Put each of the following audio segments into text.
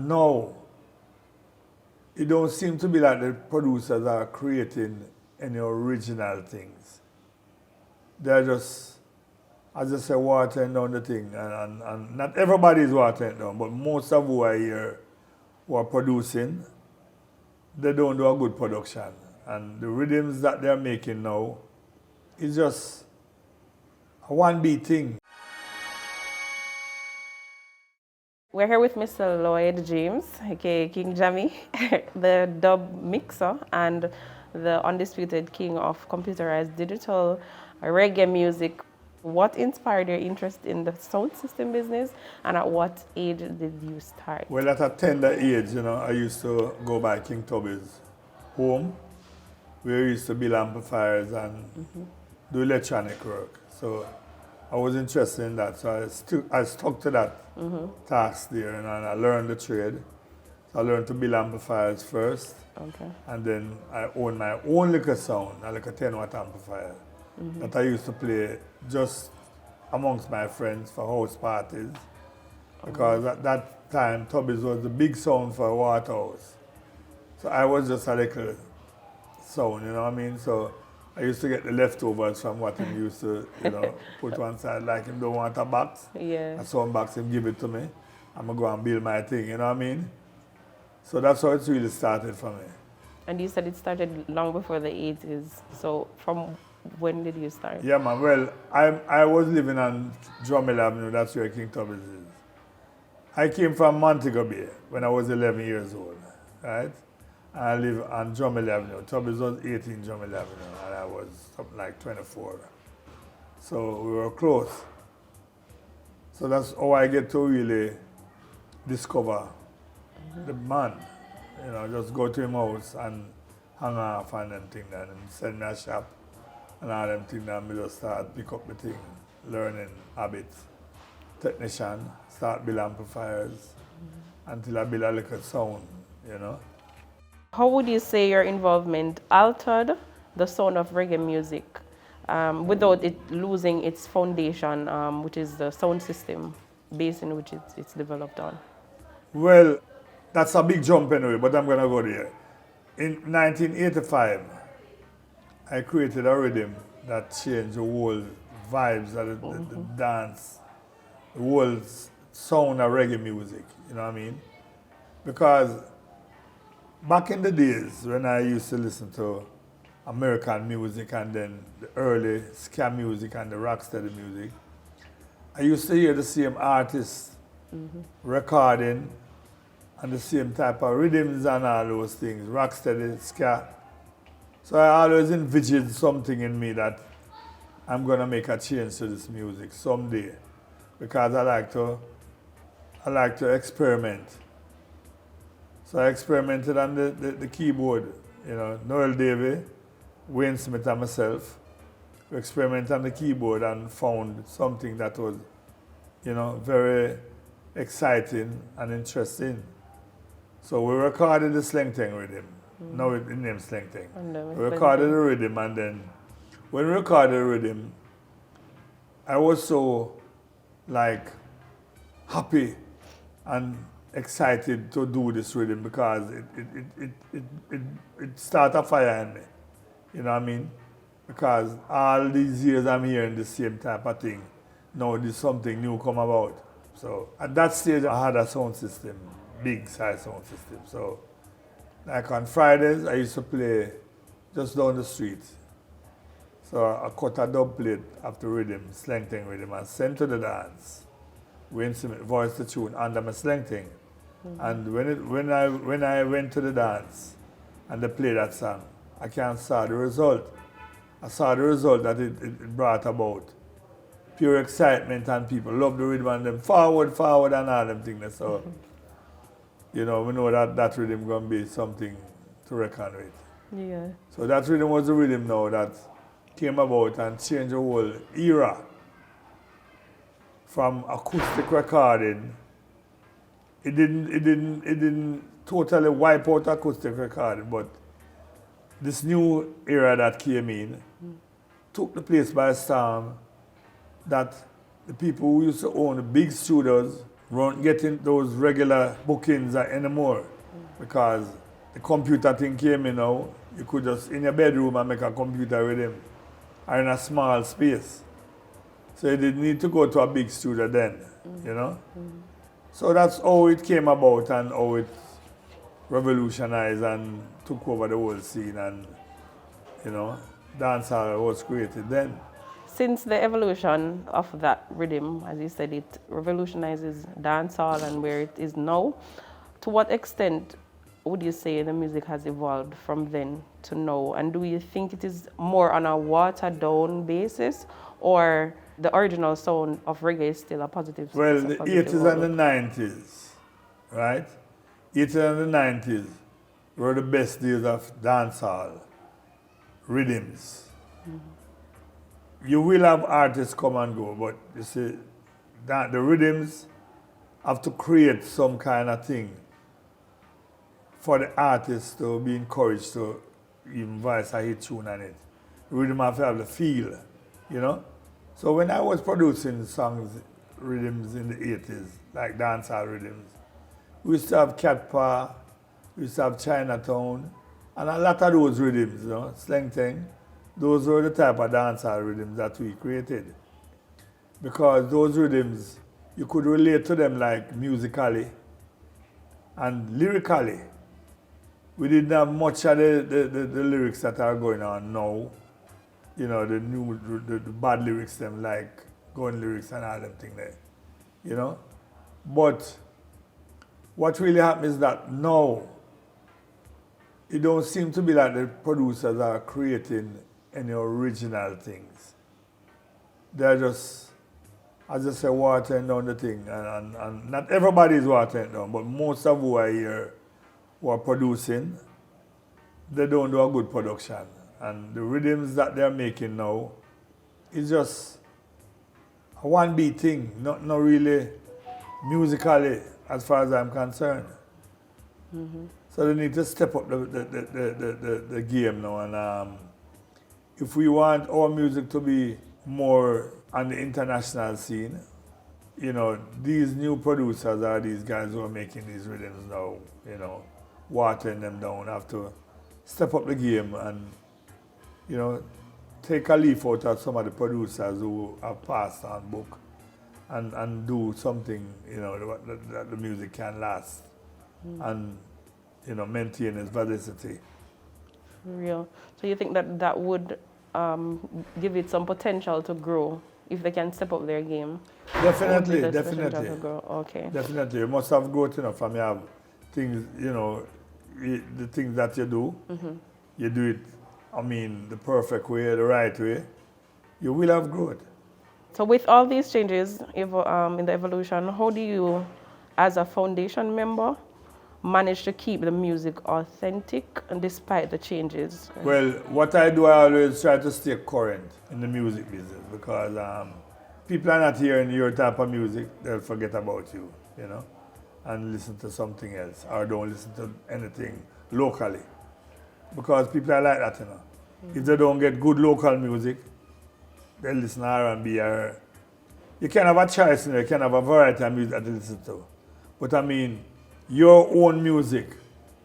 now, it don't seem to be like the producers are creating any original things. They're just, as I say, watering down the thing. And not everybody is watering it down, but most of who are here who are producing, they don't do a good production. And the rhythms that they're making now is just a one beat thing. We're here with Mr. Lloyd James, aka King Jammy, the dub mixer and the undisputed king of computerized digital reggae music. What inspired your interest in the sound system business, and at what age did you start? Well, at a tender age, I used to go by King Tubby's home, where we used to build amplifiers and do electronic work. So I was interested in that, so I stuck to that task there, and I learned the trade. So I learned to build amplifiers first, and then I owned my own little sound, like a 10-watt amplifier, that I used to play just amongst my friends for house parties, because at that time, Tubby's was the big sound for a Waterhouse. So I was just a little sound, you know what I mean? So I used to get the leftovers from what he used to, put one side, like him don't want a box. Yeah. A sound box, him give it to me. I'm gonna go and build my thing, you know what I mean? So that's how it really started for me. And you said it started long before the 80s. So from when did you start? Yeah, man. Well, I was living on Drummond Avenue, that's where King Tubby's is. I came from Montego Bay when I was 11 years old, right? I live on Drummond Avenue. Tubby's was 18 Drummond Avenue, and I was something like 24. So we were close. So that's how I get to really discover the man. Just go to his house and hang off and them things, and send me a shop and all them things, and me just start pick up the thing, learning habits. Technician, start build amplifiers until I build a little sound, How would you say your involvement altered the sound of reggae music without it losing its foundation, which is the sound system base in which it's developed on? Well, that's a big jump anyway, but I'm going to go there. In 1985, I created a rhythm that changed the whole vibes of the dance, the whole sound of reggae music, you know what I mean? Because back in the days when I used to listen to American music and then the early ska music and the rocksteady music, I used to hear the same artists recording and the same type of rhythms and all those things, rocksteady, ska. So I always envisioned something in me that I'm going to make a change to this music someday, because I like to experiment. So I experimented on the keyboard, Noel Davey, Wayne Smith and myself. We experimented on the keyboard and found something that was, very exciting and interesting. So we recorded the Sleng Teng rhythm. Now it's named Sleng Teng. We recorded the rhythm, and then when we recorded the rhythm, I was so happy and excited to do this rhythm, because it started a fire in me. You know what I mean? Because all these years I'm hearing the same type of thing. Now there's something new come about. So at that stage I had a sound system, big size sound system. So like on Fridays I used to play just down the street. So I cut a dub plate of the rhythm, Sleng Teng rhythm, and sent to the dance. Wayne Smith voiced the tune under my Sleng Teng. And when I went to the dance and they played that song, I can't saw the result. I saw the result that it brought about. Pure excitement, and people love the rhythm and them forward and all them things. So, we know that rhythm gonna be something to reckon with. Yeah. So that rhythm was the rhythm now that came about and changed the whole era. From acoustic recording, it didn't totally wipe out acoustic recording, but this new era that came in took the place by storm, that the people who used to own the big studios weren't getting those regular bookings anymore because the computer thing came in now. You could just in your bedroom and make a computer with him or in a small space. So you didn't need to go to a big studio then, you know? So that's how it came about and how it revolutionized and took over the whole scene and, you know, dancehall was created then. Since the evolution of that rhythm, as you said, it revolutionizes dancehall and where it is now, to what extent would you say the music has evolved from then to now? And do you think it is more on a watered down basis, or the original sound of reggae is still a positive? Well, the 80s and the 90s, right? 80s and the 90s were the best days of dancehall rhythms. You will have artists come and go, but you see, that the rhythms have to create some kind of thing for the artist to be encouraged to even voice a hit tune on it. The rhythm have to have the feel, you know? So when I was producing songs, rhythms in the 80s, like dancehall rhythms, we used to have Cat Paw, we used to have Chinatown, and a lot of those rhythms, you know, Sleng Teng, those were the type of dancehall rhythms that we created. Because those rhythms, you could relate to them like musically and lyrically. We didn't have much of the lyrics that are going on now. You know, the bad lyrics, them like going lyrics and all them things there. You know? But what really happens is that now, it don't seem to be like the producers are creating any original things. They're just, as I say, watering down the thing. And not everybody is watering down, but most of who are here who are producing, they don't do a good production. And the rhythms that they're making now is just a one beat thing, not really musically as far as I'm concerned. So they need to step up the game now. And if we want our music to be more on the international scene, you know, these new producers are these guys who are making these rhythms now, you know, watering them down, have to step up the game and, you know, take a leaf out of some of the producers who have passed on book and do something, you know, that the music can last and, you know, maintain its validity. Real. So you think that that would give it some potential to grow if they can step up their game? Definitely, Would there's definitely. potential to grow? Okay. Definitely. You must have growth, you know, from you have things, you know, the things that you do, you do it, I mean, the perfect way, the right way, you will have growth. So with all these changes in the evolution, how do you, as a foundation member, manage to keep the music authentic and despite the changes? Well, what I do, I always try to stay current in the music business because people are not hearing your type of music, they'll forget about you, you know, and listen to something else or don't listen to anything locally because people are like that, you know. If they don't get good local music, they listen to R&B or you can have a choice, you know, you can have a variety of music that you listen to. But I mean, your own music,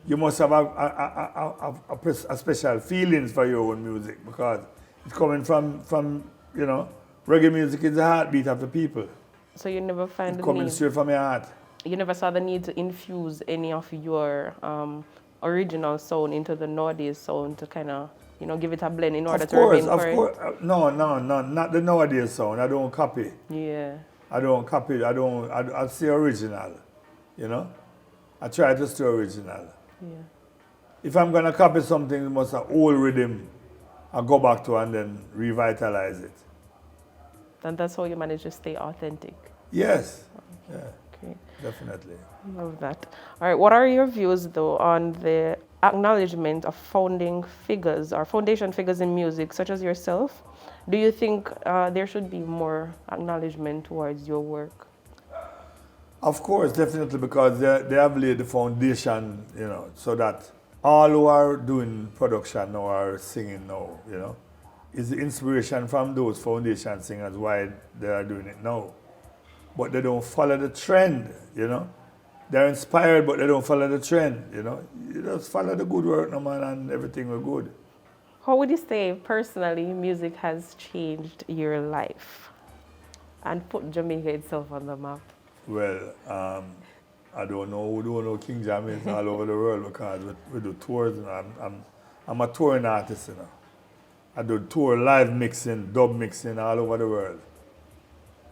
you must have a special feelings for your own music because it's coming from you know, reggae music is the heartbeat of the people. So you never find It's the coming need, straight from your heart. you never saw the need to infuse any of your original sound into the nowadays sound to kind of, you know, give it a blend in order to remain current? Of course. No, not the nowadays sound. I don't copy. Yeah. I don't copy. I stay original, you know. I try to stay original. Yeah. If I'm gonna copy something, it must have old rhythm. I go back to and then revitalize it. And that's how you manage to stay authentic. Yes. Yeah, Great. definitely. Love that. All right. What are your views, though, on the acknowledgement of founding figures or foundation figures in music, such as yourself? Do you think there should be more acknowledgement towards your work? Of course, definitely, because they have laid the foundation, you know, so that all who are doing production now or singing now, you know, is the inspiration from those foundation singers why they are doing it now. but they don't follow the trend, you know. They're inspired, but they don't follow the trend, you know. You just follow the good work, no man, and everything will good. How would you say personally music has changed your life and put Jamaica itself on the map? Well, I don't know who don't know King Jammys all over the world because we do tours, and I'm a touring artist, you know. I do tour live mixing, dub mixing all over the world.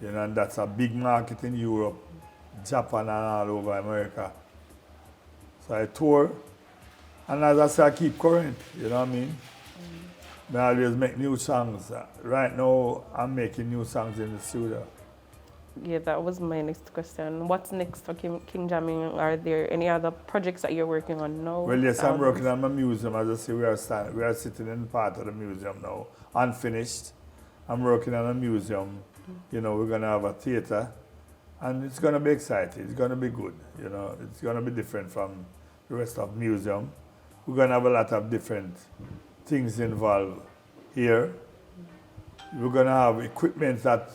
You know, and that's a big market in Europe, Japan, and all over America. So I tour, and as I say, I keep current, you know what I mean? I always make new songs. Right now, I'm making new songs in the studio. Yeah, that was my next question. What's next for King Jammy? Are there any other projects that you're working on now? Well, yes, I'm working on my museum. As I say, we are sitting in part of the museum now, unfinished. I'm working on a museum. You know, we're going to have a theater, and it's going to be exciting. It's going to be good. You know, it's going to be different from the rest of the museum. We're going to have a lot of different things involved here. We're going to have equipment that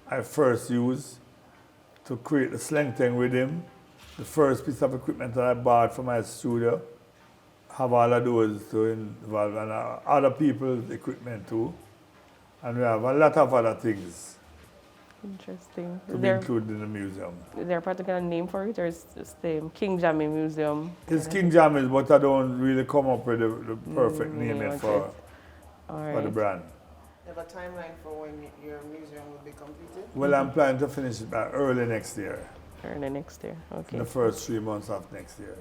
I first used to create the Sleng Teng rhythm. The first piece of equipment that I bought for my studio. Have all of those to involve, and other people's equipment too. And we have a lot of other things Interesting. to be included in the museum. Is there a particular name for it, or is it the King Jammy Museum? It's King Jammys, but I don't really come up with the perfect name for the brand. You have a timeline for when your museum will be completed? Well, I'm planning to finish it by early next year. Early next year, okay. In the first 3 months of next year.